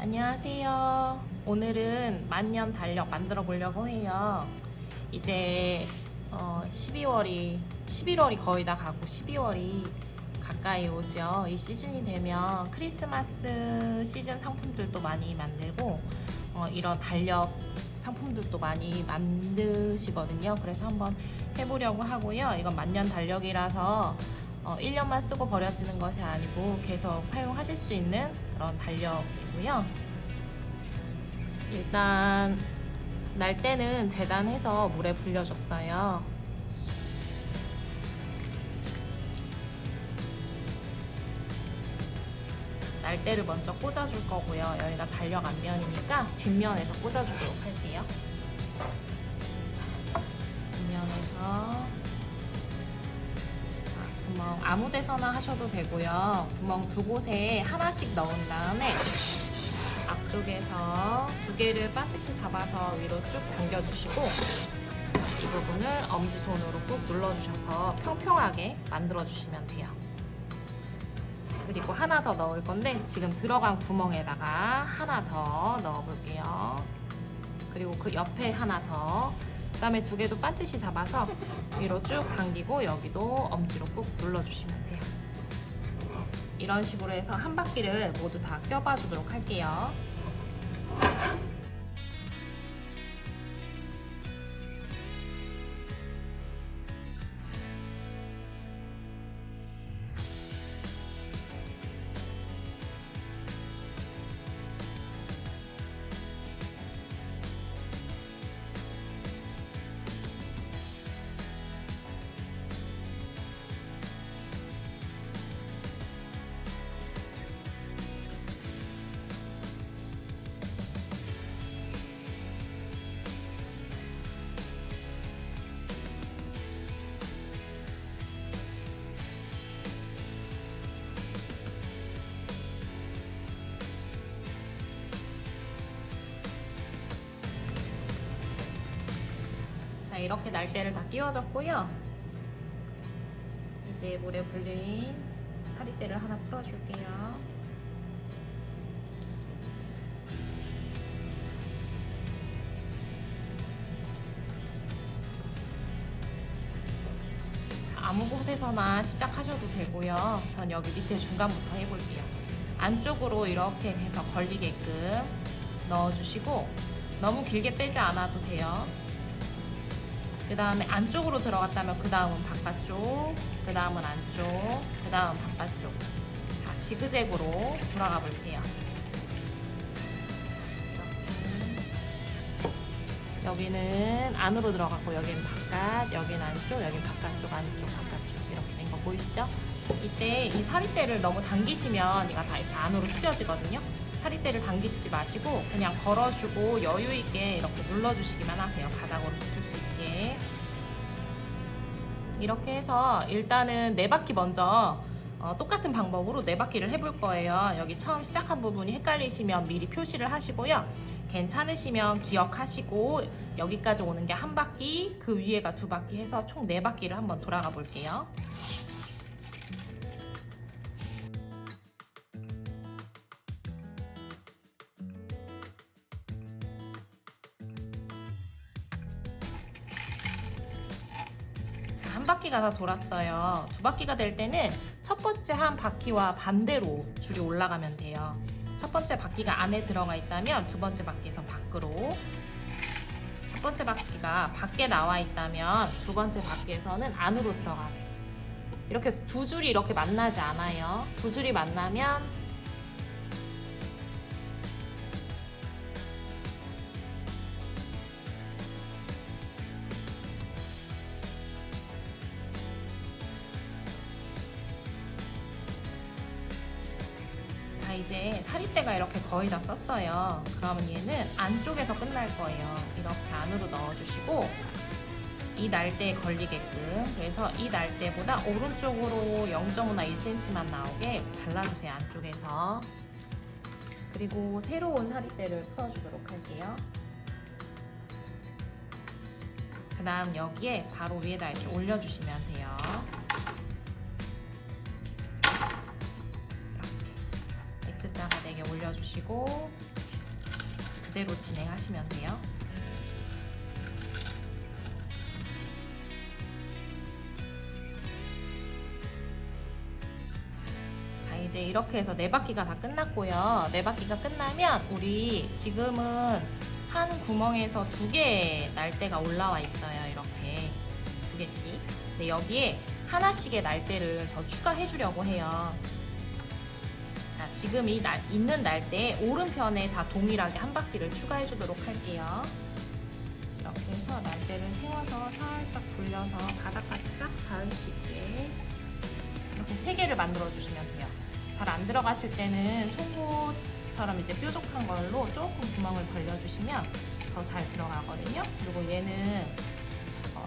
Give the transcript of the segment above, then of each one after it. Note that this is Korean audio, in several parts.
안녕하세요. 오늘은 만년 달력 만들어 보려고 해요. 이제 11월이 거의 다 가고 12월이 가까이 오죠. 이 시즌이 되면 크리스마스 시즌 상품들도 많이 만들고 이런 달력 상품들도 많이 만드시거든요. 그래서 한번 해보려고 하고요. 이건 만년 달력이라서 1년만 쓰고 버려지는 것이 아니고 계속 사용하실 수 있는 그런 달력이고요. 일단 날 때는 재단해서 물에 불려줬어요. 날대를 먼저 꽂아줄 거고요. 여기가 달력 앞면이니까 뒷면에서 꽂아주도록 할게요. 뒷면에서 구멍 아무 데서나 하셔도 되고요. 구멍 두 곳에 하나씩 넣은 다음에 앞쪽에서 두 개를 반드시 잡아서 위로 쭉 당겨주시고 이 부분을 엄지손으로 꾹 눌러주셔서 평평하게 만들어주시면 돼요. 그리고 하나 더 넣을 건데 지금 들어간 구멍에다가 하나 더 넣어볼게요. 그리고 그 옆에 하나 더, 그 다음에 두 개도 반드시 잡아서 위로 쭉 당기고 여기도 엄지로 꾹 눌러주시면 돼요. 이런 식으로 해서 한 바퀴를 모두 다 껴봐 주도록 할게요. 이렇게 날대를 다 끼워졌고요. 이제 물에 불린 사리대를 하나 풀어줄게요. 아무 곳에서나 시작하셔도 되고요. 전 여기 밑에 중간부터 해볼게요. 안쪽으로 이렇게 해서 걸리게끔 넣어주시고 너무 길게 빼지 않아도 돼요. 그 다음에 안쪽으로 들어갔다면 그 다음은 바깥쪽, 그 다음은 안쪽, 그 다음 바깥쪽. 자, 지그재그로 돌아가 볼게요. 이렇게. 여기는 안으로 들어갔고 여기는 바깥, 여기는 안쪽, 여기는 바깥쪽, 안쪽, 바깥쪽 이렇게 된 거 보이시죠? 이때 이 사리대를 너무 당기시면 얘가 다 이렇게 안으로 숙여지거든요. 사리대를 당기시지 마시고 그냥 걸어주고 여유 있게 이렇게 눌러주시기만 하세요. 바닥으로 붙을 수 있게. 이렇게 해서 일단은 네 바퀴 먼저 똑같은 방법으로 네 바퀴를 해볼 거예요. 여기 처음 시작한 부분이 헷갈리시면 미리 표시를 하시고요. 괜찮으시면 기억하시고 여기까지 오는 게 한 바퀴, 그 위에가 두 바퀴 해서 총 네 바퀴를 한번 돌아가 볼게요. 한 바퀴가 다 돌았어요. 두 바퀴가 될 때는 첫 번째 한 바퀴와 반대로 줄이 올라가면 돼요. 첫 번째 바퀴가 안에 들어가 있다면 두 번째 바퀴에서 밖으로, 첫 번째 바퀴가 밖에 나와 있다면 두 번째 바퀴에서는 안으로 들어가게. 이렇게 두 줄이 이렇게 만나지 않아요. 두 줄이 만나면 이제 사리대가 이렇게 거의 다 썼어요. 그러면 얘는 안쪽에서 끝날 거예요. 이렇게 안으로 넣어주시고 이 날대에 걸리게끔, 그래서 이 날대보다 오른쪽으로 0.5나 1cm만 나오게 잘라주세요. 안쪽에서. 그리고 새로운 사리대를 풀어주도록 할게요. 그 다음 여기에 바로 위에다 이렇게 올려주시면 돼요. X자가 되게 바닥에 올려주시고 그대로 진행하시면 돼요. 자, 이제 이렇게 해서 4바퀴가 다 끝났고요. 4바퀴가 끝나면 우리 지금은 한 구멍에서 2개의 날대가 올라와 있어요. 이렇게 2개씩. 근데 여기에 하나씩의 날대를 더 추가해 주려고 해요. 자, 지금 있는 날대에 오른편에 다 동일하게 한 바퀴를 추가해 주도록 할게요. 이렇게 해서 날대를 세워서 살짝 돌려서 바닥까지 딱 닿을 수 있게 이렇게 3개를 만들어 주시면 돼요. 잘 안 들어가실 때는 송곳처럼 이제 뾰족한 걸로 조금 구멍을 벌려주시면 더 잘 들어가거든요. 그리고 얘는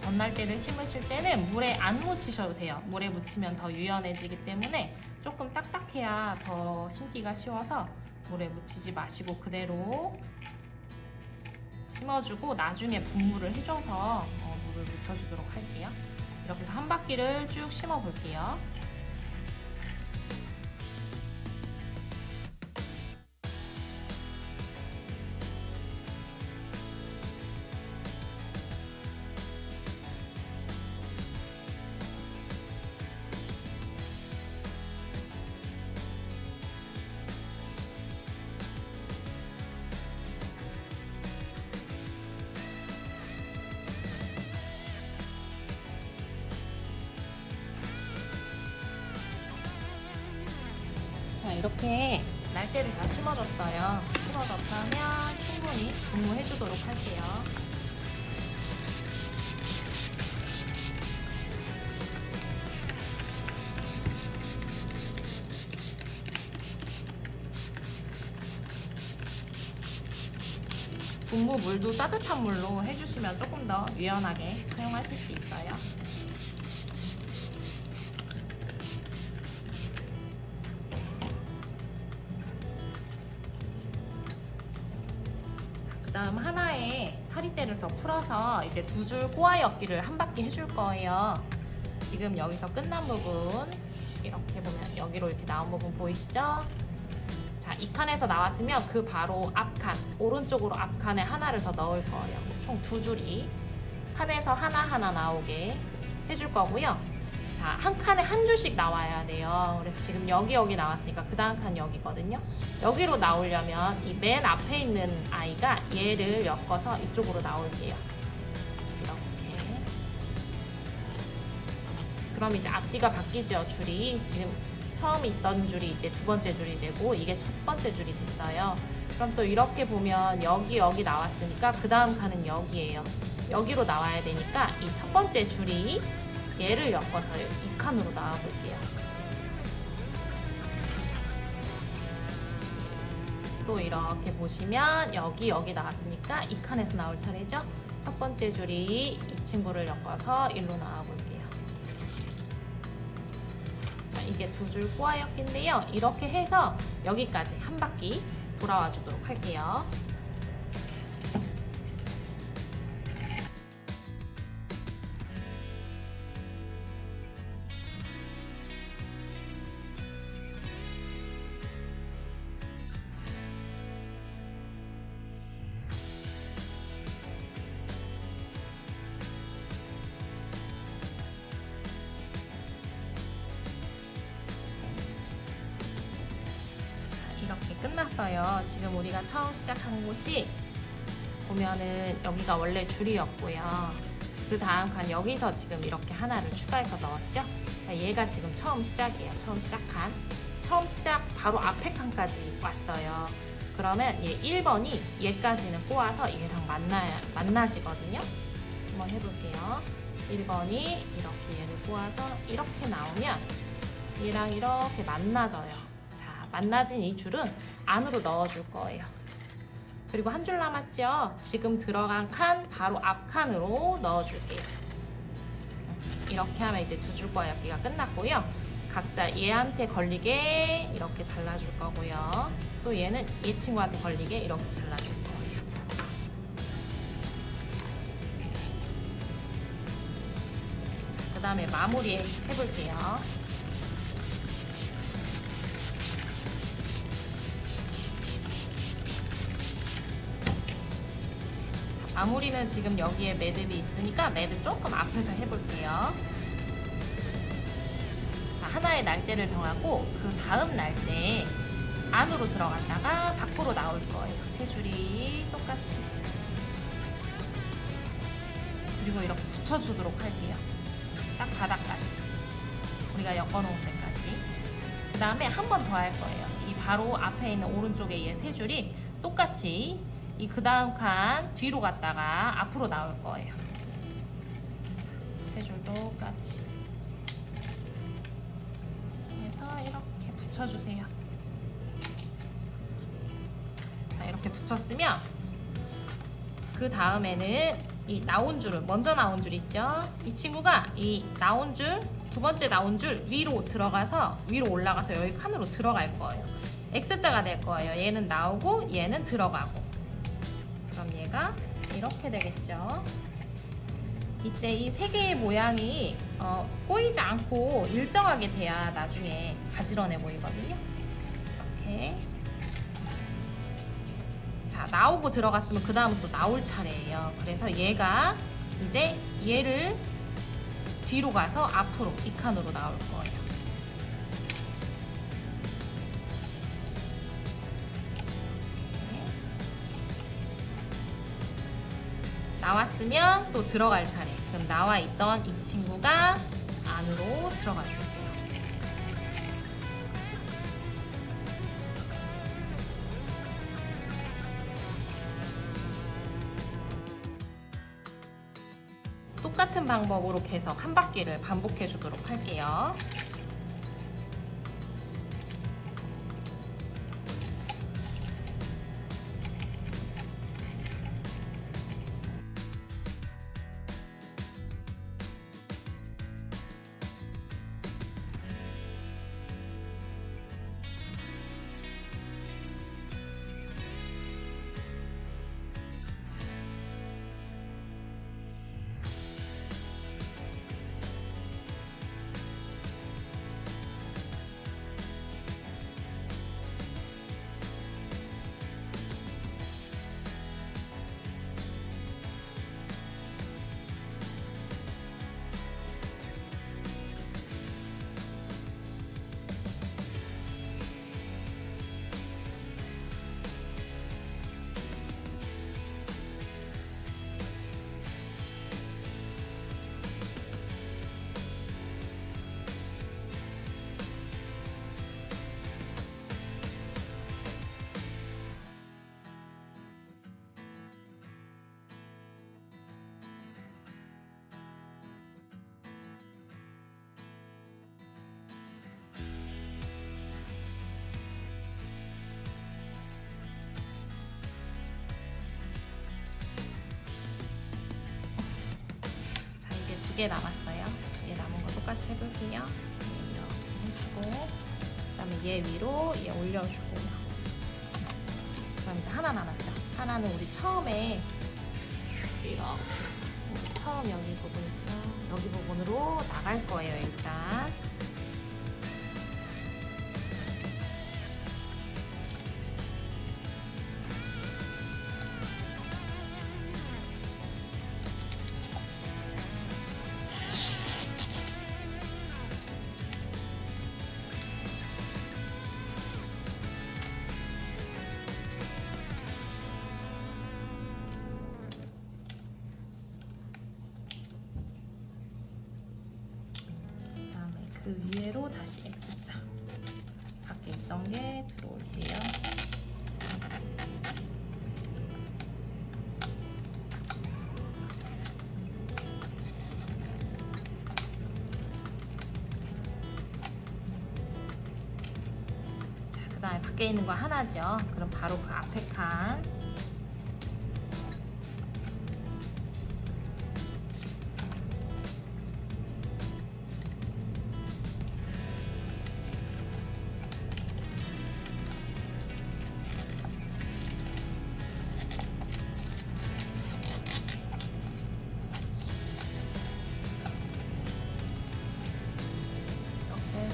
덧날대를 심으실 때는 물에 안 묻히셔도 돼요. 물에 묻히면 더 유연해지기 때문에 조금 딱딱해야 더 심기가 쉬워서 물에 묻히지 마시고 그대로 심어주고 나중에 분무를 해줘서 물을 묻혀주도록 할게요. 이렇게 해서 한 바퀴를 쭉 심어 볼게요. 자, 이렇게 날대를 다 심어줬어요. 심어줬다면 충분히 분무해 주도록 할게요. 분무 물도 따뜻한 물로 해주시면 조금 더 유연하게 사용하실 수 있어요. 그다음 하나에 사리대를 더 풀어서 이제 2줄 꼬아엮기를 한 바퀴 해줄 거예요. 지금 여기서 끝난 부분 이렇게 보면 여기로 이렇게 나온 부분 보이시죠? 자, 이 칸에서 나왔으면 그 바로 앞칸, 오른쪽으로 앞칸에 하나를 더 넣을 거예요. 그래서 총 2줄이 칸에서 하나하나 나오게 해줄 거고요. 자, 한 칸에 한 줄씩 나와야 돼요. 그래서 지금 여기 나왔으니까 그 다음 칸 여기거든요. 여기로 나오려면 이 맨 앞에 있는 아이가 얘를 엮어서 이쪽으로 나올게요. 이렇게. 그럼 이제 앞뒤가 바뀌죠, 줄이. 지금 처음 있던 줄이 이제 2번째 줄이 되고 이게 첫 번째 줄이 됐어요. 그럼 또 이렇게 보면 여기 나왔으니까 그 다음 칸은 여기예요. 여기로 나와야 되니까 이 첫 번째 줄이 얘를 엮어서 이 칸으로 나와 볼게요. 또 이렇게 보시면 여기 나왔으니까 이 칸에서 나올 차례죠. 첫 번째 줄이 이 친구를 엮어서 일로 나와 볼게요. 자, 이게 2줄 꼬아엮기인데요. 이렇게 해서 여기까지 한 바퀴 돌아와 주도록 할게요. 이렇게 끝났어요. 지금 우리가 처음 시작한 곳이 보면은 여기가 원래 줄이었고요. 그 다음 칸 여기서 지금 이렇게 하나를 추가해서 넣었죠. 얘가 지금 처음 시작이에요. 처음 시작 바로 앞에 칸까지 왔어요. 그러면 얘 1번이 얘까지는 꼬아서 얘랑 만나지거든요. 한번 해볼게요. 1번이 이렇게 얘를 꼬아서 이렇게 나오면 얘랑 이렇게 만나져요. 만나진 이 줄은 안으로 넣어줄 거예요. 그리고 한 줄 남았죠? 지금 들어간 칸 바로 앞 칸으로 넣어줄게요. 이렇게 하면 이제 2줄 꼬아엮기가 끝났고요. 각자 얘한테 걸리게 이렇게 잘라줄 거고요. 또 얘는 얘 친구한테 걸리게 이렇게 잘라줄 거예요. 그 다음에 마무리 해볼게요. 마무리는 지금 여기에 매듭이 있으니까 매듭 조금 앞에서 해볼게요. 자, 하나의 날대를 정하고 그 다음 날대 안으로 들어갔다가 밖으로 나올 거예요. 세 줄이 똑같이. 그리고 이렇게 붙여주도록 할게요. 딱 바닥까지. 우리가 엮어놓은 데까지. 그 다음에 한 번 더 할 거예요. 이 바로 앞에 있는 오른쪽에 이 세 줄이 똑같이 이 그 다음 칸 뒤로 갔다가 앞으로 나올 거예요. 세 줄 똑같이. 그래서 이렇게 붙여주세요. 자, 이렇게 붙였으면 그 다음에는 이 나온 줄을 먼저 나온 줄 있죠? 이 친구가 이 나온 줄 두 번째 나온 줄 위로 들어가서 위로 올라가서 여기 칸으로 들어갈 거예요. X자가 될 거예요. 얘는 나오고 얘는 들어가고. 그럼 얘가 이렇게 되겠죠. 이때 이 세 개의 모양이 꼬이지 않고 일정하게 돼야 나중에 가지런해 보이거든요. 이렇게. 자, 나오고 들어갔으면 그 다음은 또 나올 차례예요. 그래서 얘가 이제 얘를 뒤로 가서 앞으로 이 칸으로 나올 거예요. 나왔으면 또 들어갈 차례. 그럼 나와 있던 이 친구가 안으로 들어가 줄게요. 똑같은 방법으로 계속 한 바퀴를 반복해 주도록 할게요. 두 개 남았어요. 두 개 남은 거 똑같이 해볼게요. 이렇게 해주고, 그 다음에 얘 위로 얘 올려주고요. 그럼 이제 하나 남았죠. 하나는 우리 처음에 이렇게 우리 처음 여기 부분 있죠. 여기 부분으로 나갈 거예요. 일단. 그 위에로 다시 X자 밖에 있던 게 들어올게요. 자, 그 다음에 밖에 있는 거 하나죠. 그럼 바로 그 앞에 칸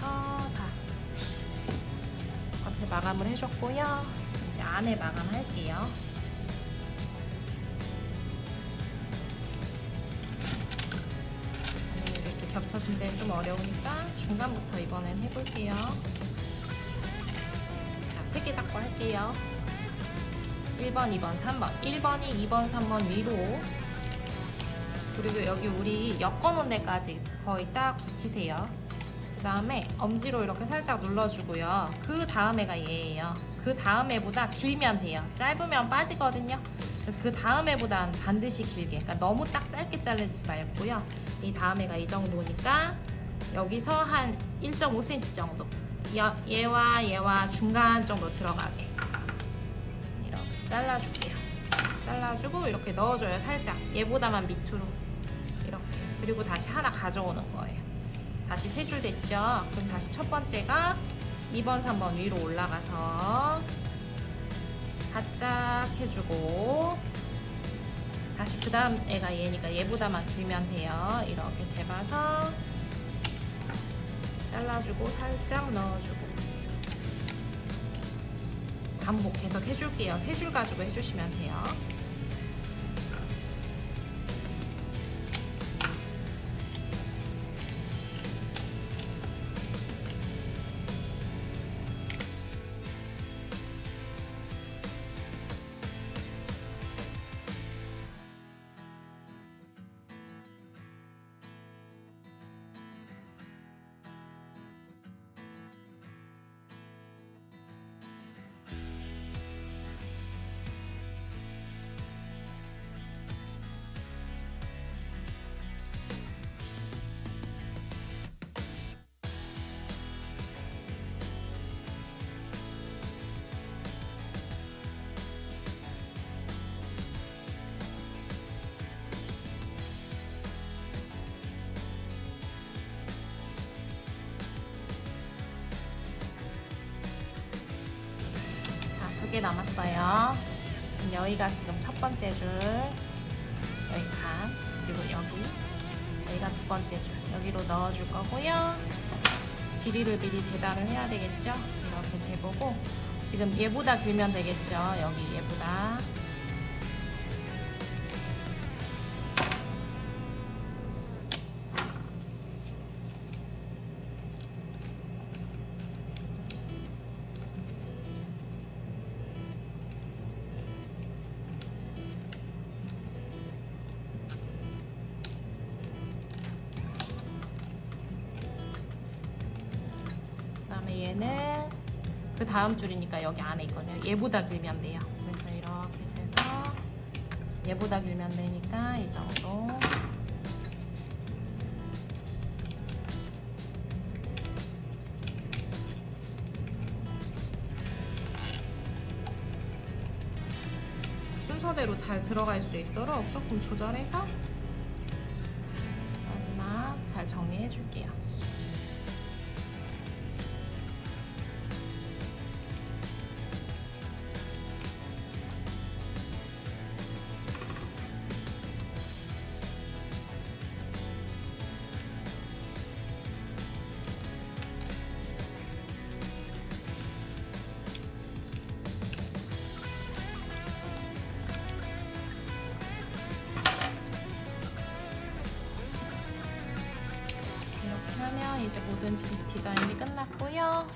다 겉에 마감을 해줬고요. 이제 안에 마감할게요. 맞춰줄 때는 좀 어려우니까 중간부터 이번엔 해볼게요. 자, 3개 잡고 할게요. 1번, 2번, 3번. 1번이 2번, 3번 위로. 그리고 여기 우리 엮어놓은 데까지 거의 딱 붙이세요. 그 다음에 엄지로 이렇게 살짝 눌러주고요. 그 다음에가 얘예요. 그 다음에보다 길면 돼요. 짧으면 빠지거든요. 그래서 그 다음에보단 반드시 길게. 그러니까 너무 딱 짧게 자르지 말고요. 이 다음에가 이 정도니까 여기서 한 1.5cm 정도. 얘와 중간 정도 들어가게. 이렇게 잘라줄게요. 잘라주고 이렇게 넣어줘요. 살짝. 얘보다만 밑으로. 이렇게. 그리고 다시 하나 가져오는 거예요. 다시 3줄 됐죠? 그럼 다시 첫 번째가 2번, 3번 위로 올라가서 바짝 해주고 다시 그 다음 애가 얘니까 얘보다만 길면 돼요. 이렇게 재봐서 잘라주고 살짝 넣어주고 반복 계속 해줄게요. 3줄 가지고 해주시면 돼요. 자, 2개 남았어요. 여기가 지금 첫 번째 줄, 여기 칸, 그리고 여기가 두 번째 줄. 여기로 넣어줄 거고요. 길이를 미리 재단을 해야 되겠죠? 이렇게 재보고 지금 얘보다 길면 되겠죠? 여기 얘보다. 그다음에 얘는 그 다음 줄이니까 여기 안에 있거든요. 얘보다 길면 돼요. 그래서 이렇게 재서 얘보다 길면 되니까 이 정도. 순서대로 잘 들어갈 수 있도록 조금 조절해서 마지막 잘 정리해 줄게요. 하면 이제 모든 디자인이 끝났고요.